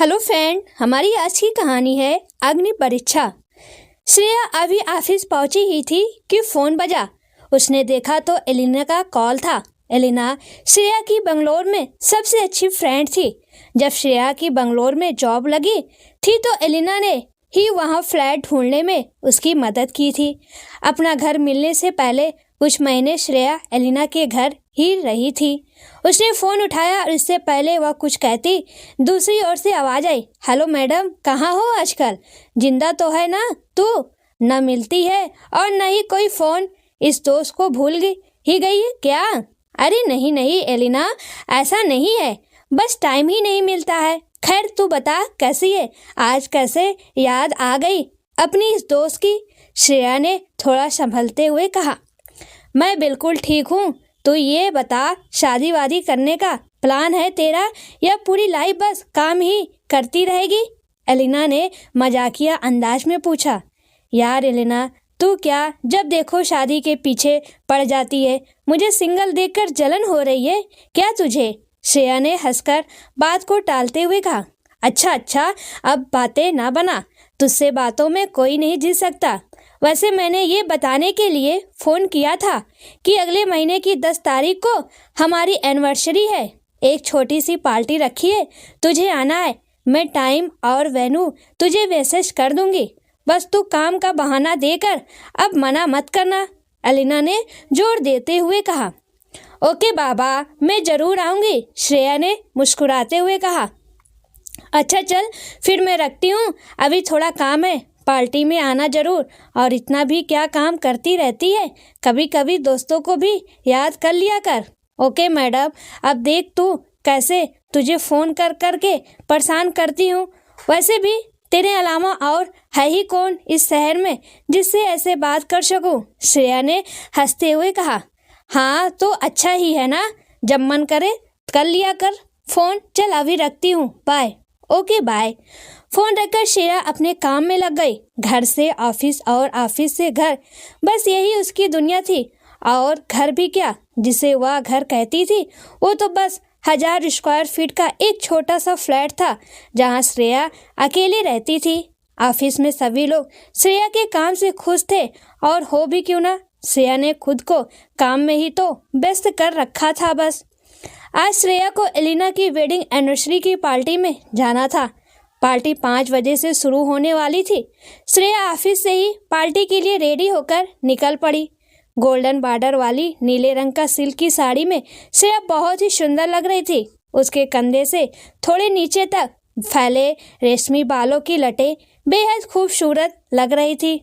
Hello friend, हमारी आज की कहानी है अग्नि परीक्षा। श्रेया अभी ऑफिस पहुंची ही थी कि फोन बजा। उसने देखा तो एलिना का कॉल था। एलिना श्रेया की बंगलोर में सबसे अच्छी फ्रेंड थी। जब श्रेया की बंगलोर में जॉब लगी थी तो एलिना ने ही वहां फ्लैट ढूंढने में उसकी मदद की थी। अपना घर मिलने से पहले कुछ महीने श्रेया एलिना के घर ही रही थी। उसने फोन उठाया और इससे पहले वह कुछ कहती, दूसरी ओर से आवाज आई, हेलो मैडम, कहाँ हो आजकल? जिंदा तो है ना तू? न मिलती है और न ही कोई फोन। इस दोस्त को भूल ही गई है क्या? अरे नहीं नहीं एलिना, ऐसा नहीं है, बस टाइम ही नहीं मिलता है। खैर तू बता कैसी है? आज कैसे याद आ गई अपनी इस दोस्त की? श्रेया ने थोड़ा संभलते हुए कहा, मैं बिल्कुल ठीक हूँ। तो ये बता, शादी वादी करने का प्लान है तेरा या पूरी लाइफ बस काम ही करती रहेगी? एलिना ने मजाकिया अंदाज में पूछा। यार एलिना, तू क्या जब देखो शादी के पीछे पड़ जाती है? मुझे सिंगल देखकर जलन हो रही है क्या तुझे? श्रेया ने हंसकर बात को टालते हुए कहा। अच्छा, अब बातें ना बना, तुझसे बातों में कोई नहीं जीत सकता। वैसे मैंने ये बताने के लिए फ़ोन किया था कि अगले महीने की 10 तारीख को हमारी एनिवर्सरी है। एक छोटी सी पार्टी रखी है, तुझे आना है। मैं टाइम और वेन्यू तुझे मैसेज कर दूंगी, बस तू काम का बहाना देकर अब मना मत करना, एलिना ने जोर देते हुए कहा। ओके बाबा, मैं ज़रूर आऊँगी, श्रेया ने मुस्कुराते हुए कहा। अच्छा चल, फिर मैं रखती हूँ, अभी थोड़ा काम है। पार्टी में आना जरूर। और इतना भी क्या काम करती रहती है, कभी कभी दोस्तों को भी याद कर लिया कर। ओके मैडम, अब देख तू कैसे तुझे फ़ोन कर करके परेशान करती हूँ। वैसे भी तेरे अलावा और है ही कौन इस शहर में जिससे ऐसे बात कर सकूँ? श्रेया ने हंसते हुए कहा। हाँ तो अच्छा ही है ना, जब मन करे कर लिया कर फ़ोन। चल अभी रखती हूँ, बाय। Okay bye. फोन रखकर श्रेया अपने काम में लग गई। घर से ऑफिस और ऑफिस से घर, बस यही उसकी दुनिया थी। और घर भी क्या, जिसे वह घर कहती थी, वो तो बस 1000 स्क्वायर फीट का एक छोटा सा फ्लैट था जहां श्रेया अकेली रहती थी। ऑफिस में सभी लोग श्रेया के काम से खुश थे, और हो भी क्यों ना, श्रेया ने खुद को काम में ही तो व्यस्त कर रखा था बस। आज श्रेया को एलिना की वेडिंग एनिवर्सरी की पार्टी में जाना था। पार्टी 5 बजे से शुरू होने वाली थी। श्रेया ऑफिस से ही पार्टी के लिए रेडी होकर निकल पड़ी। गोल्डन बॉर्डर वाली नीले रंग का सिल्क की साड़ी में श्रेया बहुत ही सुंदर लग रही थी। उसके कंधे से थोड़े नीचे तक फैले रेशमी बालों की लटें बेहद खूबसूरत लग रही थी।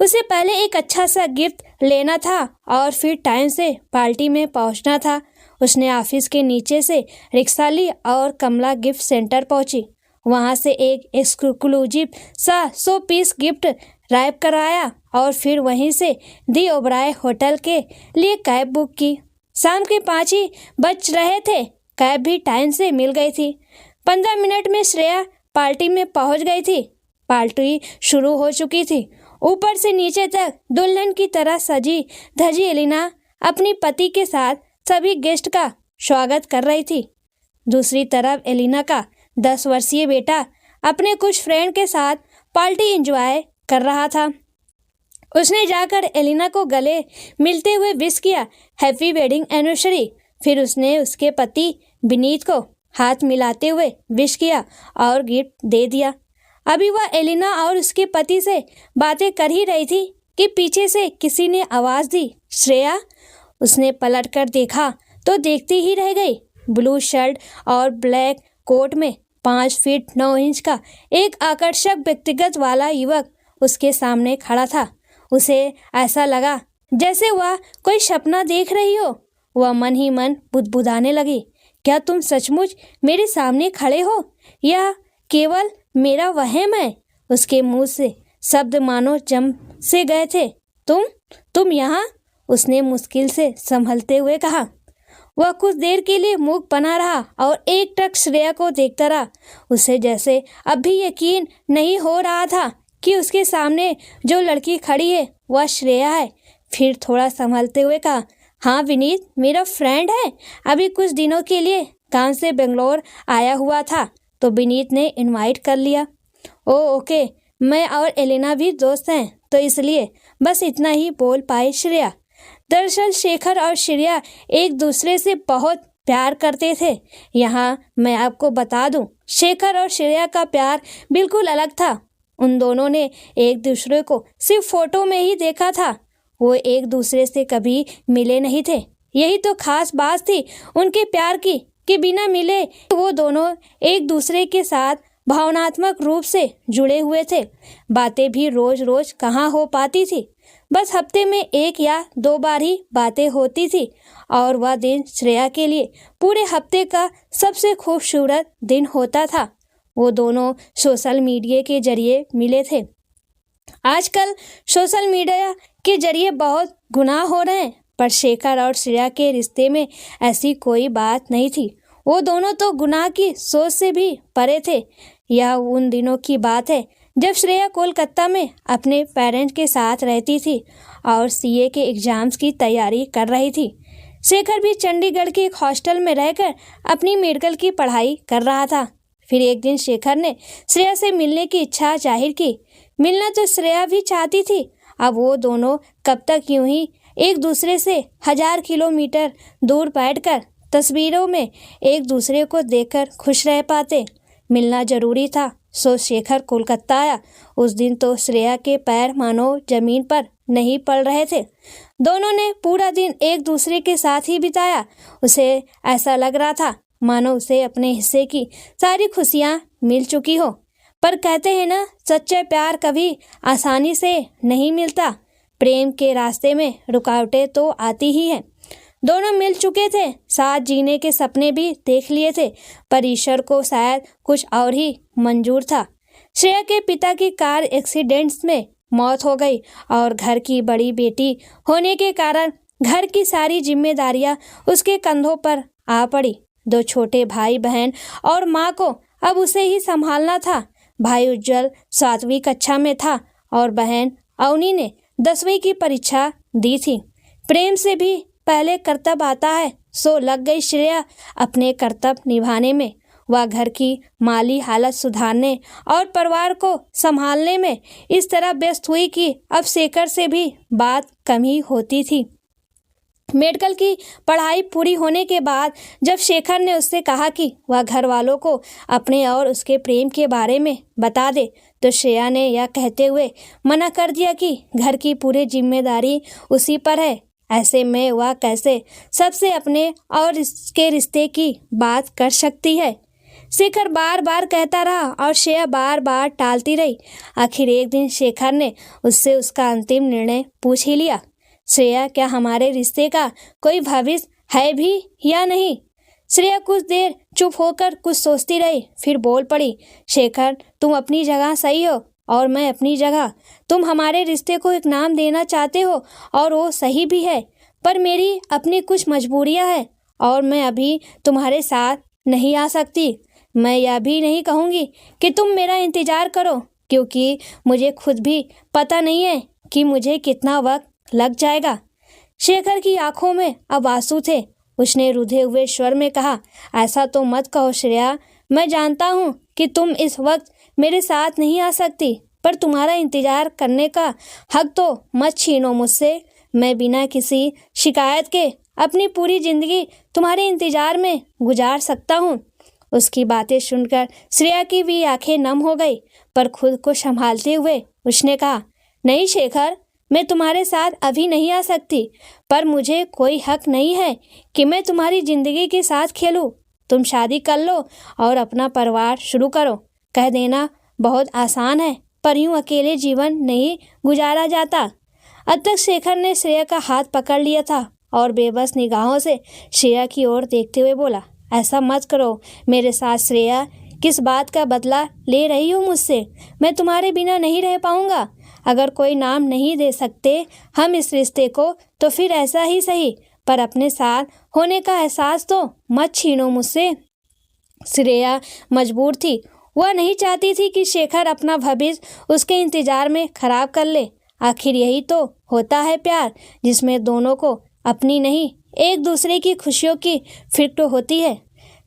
उसे पहले एक अच्छा सा गिफ्ट लेना था और फिर टाइम से पार्टी में पहुंचना था। उसने ऑफिस के नीचे से रिक्शा ली और कमला गिफ्ट सेंटर पहुंची। वहां से एक एक्सक्लूसिव सा 100 पीस गिफ्ट रैप कराया और फिर वहीं से दी ओबराय होटल के लिए कैब बुक की। शाम के 5 ही बज रहे थे, कैब भी टाइम से मिल गई थी। 15 मिनट में श्रेया पार्टी में पहुंच गई थी। पार्टी शुरू हो चुकी थी। ऊपर से नीचे तक दुल्हन की तरह सजी धजी एलिना अपनी पति के साथ सभी गेस्ट का स्वागत कर रही थी। दूसरी तरफ एलिना का 10 वर्षीय बेटा अपने कुछ फ्रेंड के साथ पार्टी एंजॉय कर रहा था। उसने जाकर एलिना को गले मिलते हुए विश किया, हैप्पी वेडिंग एनिवर्सरी। फिर उसने उसके पति विनीत को हाथ मिलाते हुए विश किया और गिफ्ट दे दिया। अभी वह एलिना और उसके पति से बातें कर ही रही थी कि पीछे से किसी ने आवाज़ दी, श्रेया। उसने पलटकर देखा तो देखती ही रह गई। ब्लू शर्ट और ब्लैक कोट में 5 फीट 9 इंच का एक आकर्षक व्यक्तिगत वाला युवक उसके सामने खड़ा था। उसे ऐसा लगा जैसे वह कोई सपना देख रही हो। वह मन ही मन बुदबुदाने लगी, क्या तुम सचमुच मेरे सामने खड़े हो या केवल मेरा वहम है? उसके मुंह से शब्द मानो जम से गए थे। तुम यहाँ? उसने मुश्किल से संभलते हुए कहा। वह कुछ देर के लिए मूक बना रहा और एक टक श्रेया को देखता रहा। उसे जैसे अब भी यकीन नहीं हो रहा था कि उसके सामने जो लड़की खड़ी है वह श्रेया है। फिर थोड़ा संभलते हुए कहा, हाँ विनीत मेरा फ्रेंड है, अभी कुछ दिनों के लिए काम से बेंगलोर आया हुआ था, तो विनीत ने इनवाइट कर लिया। ओ ओके, मैं और एलिना भी दोस्त हैं तो इसलिए बस इतना ही बोल पाई श्रेया। दरअसल शेखर और श्रेया एक दूसरे से बहुत प्यार करते थे। यहाँ मैं आपको बता दूं, शेखर और श्रेया का प्यार बिल्कुल अलग था। उन दोनों ने एक दूसरे को सिर्फ फोटो में ही देखा था। वो एक दूसरे से कभी मिले नहीं थे। यही तो खास बात थी उनके प्यार की कि बिना मिले वो दोनों एक दूसरे के साथ भावनात्मक रूप से जुड़े हुए थे। बातें भी रोज रोज कहाँ हो पाती थी, बस हफ्ते में 1 या 2 बार ही बातें होती थी और वह दिन श्रेया के लिए पूरे हफ्ते का सबसे खूबसूरत दिन होता था। वो दोनों सोशल मीडिया के जरिए मिले थे। आजकल सोशल मीडिया के जरिए बहुत गुनाह हो रहे हैं, पर शेखर और श्रेया के रिश्ते में ऐसी कोई बात नहीं थी। वो दोनों तो गुनाह की सोच से भी परे थे। यह उन दिनों की बात है जब श्रेया कोलकाता में अपने पेरेंट्स के साथ रहती थी और सीए के एग्जाम्स की तैयारी कर रही थी। शेखर भी चंडीगढ़ के एक हॉस्टल में रहकर अपनी मेडिकल की पढ़ाई कर रहा था। फिर एक दिन शेखर ने श्रेया से मिलने की इच्छा जाहिर की। मिलना तो श्रेया भी चाहती थी। अब वो दोनों कब तक यूं ही एक दूसरे से 1000 किलोमीटर दूर बैठकर तस्वीरों में एक दूसरे को देखकर खुश रह पाते। मिलना जरूरी था, सो शेखर कोलकाता आया। उस दिन तो श्रेया के पैर मानो जमीन पर नहीं पड़ रहे थे। दोनों ने पूरा दिन एक दूसरे के साथ ही बिताया। उसे ऐसा लग रहा था मानो उसे अपने हिस्से की सारी खुशियां मिल चुकी हो। पर कहते हैं ना, सच्चा प्यार कभी आसानी से नहीं मिलता। प्रेम के रास्ते में रुकावटें तो आती ही हैं। दोनों मिल चुके थे, साथ जीने के सपने भी देख लिए थे, पर ईश्वर को शायद कुछ और ही मंजूर था। श्रेया के पिता की कार एक्सीडेंट्स में मौत हो गई और घर की बड़ी बेटी होने के कारण घर की सारी जिम्मेदारियां उसके कंधों पर आ पड़ी। 2 छोटे भाई बहन और माँ को अब उसे ही संभालना था। भाई उज्जवल 7वीं कक्षा में था और बहन अवनी ने 10वीं की परीक्षा दी थी। प्रेम से भी पहले कर्तव्य आता है, सो लग गई श्रेया अपने कर्तव्य निभाने में। वह घर की माली हालत सुधारने और परिवार को संभालने में इस तरह व्यस्त हुई कि अब शेखर से भी बात कम ही होती थी। मेडिकल की पढ़ाई पूरी होने के बाद जब शेखर ने उससे कहा कि वह घर वालों को अपने और उसके प्रेम के बारे में बता दे, तो श्रेया ने यह कहते हुए मना कर दिया कि घर की पूरी जिम्मेदारी उसी पर है। ऐसे में वह कैसे सबसे अपने और इसके रिश्ते की बात कर सकती है। शेखर बार बार कहता रहा और श्रेया बार बार टालती रही। आखिर एक दिन शेखर ने उससे उसका अंतिम निर्णय पूछ ही लिया। श्रेया, क्या हमारे रिश्ते का कोई भविष्य है भी या नहीं? श्रेया कुछ देर चुप होकर कुछ सोचती रही, फिर बोल पड़ी। शेखर, तुम अपनी जगह सही हो और मैं अपनी जगह। तुम हमारे रिश्ते को एक नाम देना चाहते हो और वो सही भी है, पर मेरी अपनी कुछ मजबूरियां हैं और मैं अभी तुम्हारे साथ नहीं आ सकती। मैं यह भी नहीं कहूँगी कि तुम मेरा इंतजार करो, क्योंकि मुझे खुद भी पता नहीं है कि मुझे कितना वक्त लग जाएगा। शेखर की आंखों में अब आंसू थे। उसने रुधे हुए स्वर में कहा, ऐसा तो मत कहो श्रेया। मैं जानता हूँ कि तुम इस वक्त मेरे साथ नहीं आ सकती, पर तुम्हारा इंतजार करने का हक तो मत छीनो मुझसे। मैं बिना किसी शिकायत के अपनी पूरी जिंदगी तुम्हारे इंतजार में गुजार सकता हूँ। उसकी बातें सुनकर श्रेया की भी आंखें नम हो गई, पर खुद को संभालते हुए उसने कहा, नहीं शेखर, मैं तुम्हारे साथ अभी नहीं आ सकती, पर मुझे कोई हक नहीं है कि मैं तुम्हारी जिंदगी के साथ खेलूं। तुम शादी कर लो और अपना परिवार शुरू करो। कह देना बहुत आसान है, पर यूं अकेले जीवन नहीं गुजारा जाता। अब तक शेखर ने श्रेया का हाथ पकड़ लिया था और बेबस निगाहों से श्रेया की ओर देखते हुए बोला, ऐसा मत करो मेरे साथ श्रेया। किस बात का बदला ले रही हो मुझसे? मैं तुम्हारे बिना नहीं रह पाऊंगा। अगर कोई नाम नहीं दे सकते हम इस रिश्ते को, तो फिर ऐसा ही सही, पर अपने साथ होने का एहसास तो मत छीनो मुझसे। श्रेया मजबूर थी। वह नहीं चाहती थी कि शेखर अपना भविष्य उसके इंतजार में खराब कर ले। आखिर यही तो होता है प्यार, जिसमें दोनों को अपनी नहीं एक दूसरे की खुशियों की फिक्र होती है।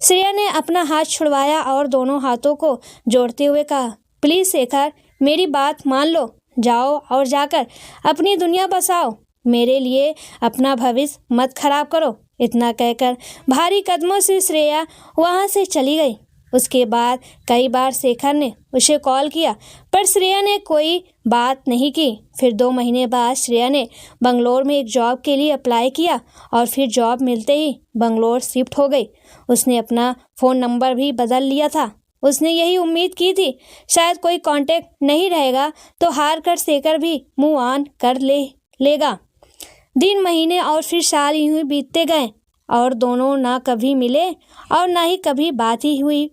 श्रेया ने अपना हाथ छुड़वाया और दोनों हाथों को जोड़ते हुए कहा, प्लीज शेखर, मेरी बात मान लो, जाओ और जाकर अपनी दुनिया बसाओ, मेरे लिए अपना भविष्य मत खराब करो। इतना कहकर भारी कदमों से श्रेया वहां से चली गई। उसके बाद कई बार शेखर ने उसे कॉल किया पर श्रेया ने कोई बात नहीं की। फिर 2 महीने बाद श्रेया ने बंगलोर में एक जॉब के लिए अप्लाई किया और फिर जॉब मिलते ही बंगलोर शिफ्ट हो गई। उसने अपना फ़ोन नंबर भी बदल लिया था। उसने यही उम्मीद की थी शायद कोई कांटेक्ट नहीं रहेगा तो हार कर शेखर भी मूव ऑन कर लेगा। दिन, महीने और फिर साल यूं ही बीतते गए और दोनों ना कभी मिले और ना ही कभी बात ही हुई।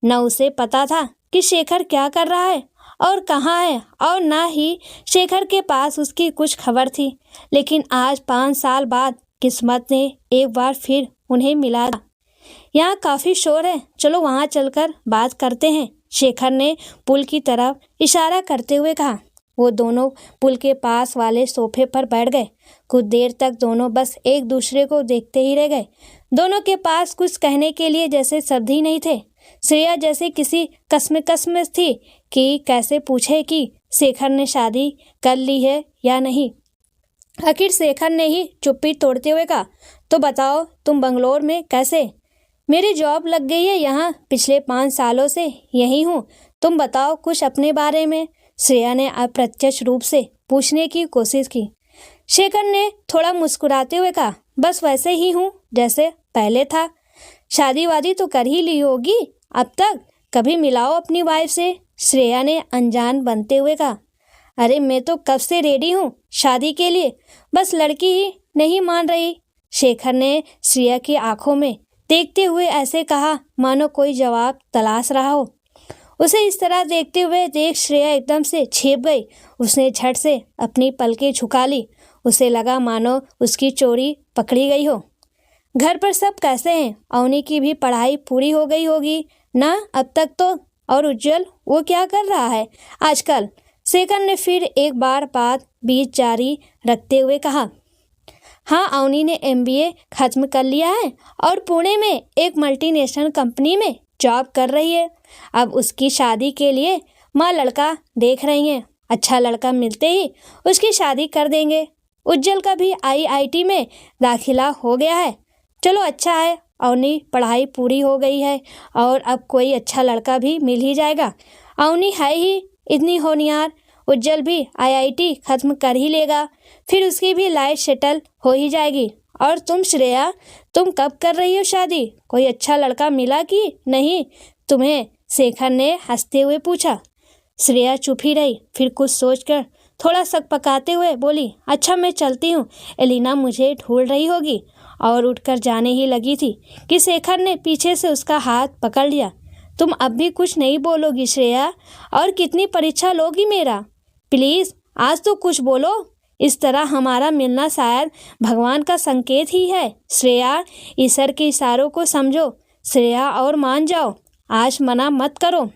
न उसे पता था कि शेखर क्या कर रहा है और कहाँ है और ना ही शेखर के पास उसकी कुछ खबर थी। लेकिन आज 5 साल बाद किस्मत ने एक बार फिर उन्हें मिला। यहाँ काफ़ी शोर है, चलो वहाँ चलकर बात करते हैं, शेखर ने पुल की तरफ इशारा करते हुए कहा। वो दोनों पुल के पास वाले सोफे पर बैठ गए। कुछ देर तक दोनों बस एक दूसरे को देखते ही रह गए। दोनों के पास कुछ कहने के लिए जैसे शब्द ही नहीं थे। श्रेया जैसे किसी कश्मकश में थी कि कैसे पूछे कि शेखर ने शादी कर ली है या नहीं। आखिर शेखर ने ही चुप्पी तोड़ते हुए कहा, तो बताओ तुम बंगलोर में कैसे? मेरी जॉब लग गई है यहाँ, पिछले 5 सालों से यहीं हूँ। तुम बताओ कुछ अपने बारे में, श्रेया ने अप्रत्यक्ष रूप से पूछने की कोशिश की। शेखर ने थोड़ा मुस्कुराते हुए कहा, बस वैसे ही हूँ जैसे पहले था। शादी वादी तो कर ही ली होगी अब तक, कभी मिलाओ अपनी वाइफ से, श्रेया ने अनजान बनते हुए कहा। अरे मैं तो कब से रेडी हूँ शादी के लिए, बस लड़की ही नहीं मान रही। शेखर ने श्रेया की आंखों में देखते हुए ऐसे कहा मानो कोई जवाब तलाश रहा हो। उसे इस तरह देखते हुए देख श्रेया एकदम से छिप गई। उसने झट से अपनी पलकें झुका ली। उसे लगा मानो उसकी चोरी पकड़ी गई हो। घर पर सब कैसे हैं? अवनी की भी पढ़ाई पूरी हो गई होगी ना अब तक तो? और उज्जवल, वो क्या कर रहा है आजकल? शेखर ने फिर एक बार बात बीच जारी रखते हुए कहा। हाँ, अवनी ने MBA खत्म कर लिया है और पुणे में एक मल्टीनेशनल कंपनी में जॉब कर रही है। अब उसकी शादी के लिए माँ लड़का देख रही हैं। अच्छा लड़का मिलते ही उसकी शादी कर देंगे। उज्जवल का भी IIT में दाखिला हो गया है। चलो अच्छा है, अवनी पढ़ाई पूरी हो गई है और अब कोई अच्छा लड़का भी मिल ही जाएगा। अवनी है ही इतनी होनहार, उज्जवल भी IIT खत्म कर ही लेगा, फिर उसकी भी लाइफ सेटल हो ही जाएगी। और तुम श्रेया, तुम कब कर रही हो शादी? कोई अच्छा लड़का मिला कि नहीं तुम्हें? शेखर ने हंसते हुए पूछा। श्रेया चुप ही रही, फिर कुछ सोचकर थोड़ा सकपकाते हुए बोली, अच्छा मैं चलती हूँ, एलिना मुझे ढूंढ रही होगी। और उठकर जाने ही लगी थी कि शेखर ने पीछे से उसका हाथ पकड़ लिया। तुम अब भी कुछ नहीं बोलोगी श्रेया? और कितनी परीक्षा लोगी मेरा? प्लीज आज तो कुछ बोलो। इस तरह हमारा मिलना शायद भगवान का संकेत ही है। श्रेया, ईश्वर के इशारों को समझो श्रेया और मान जाओ, आज मना मत करो।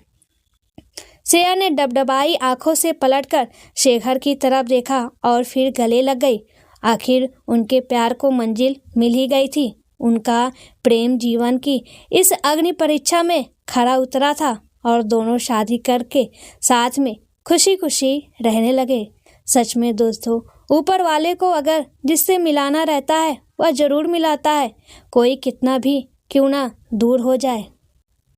श्रेया ने डबडबाई आंखों से पलटकर शेखर की तरफ देखा और फिर गले लग गई। आखिर उनके प्यार को मंजिल मिल ही गई थी। उनका प्रेम जीवन की इस अग्नि परीक्षा में खरा उतरा था और दोनों शादी करके साथ में खुशी खुशी रहने लगे। सच में दोस्तों, ऊपर वाले को अगर जिससे मिलाना रहता है वह जरूर मिलाता है, कोई कितना भी क्यों ना दूर हो जाए।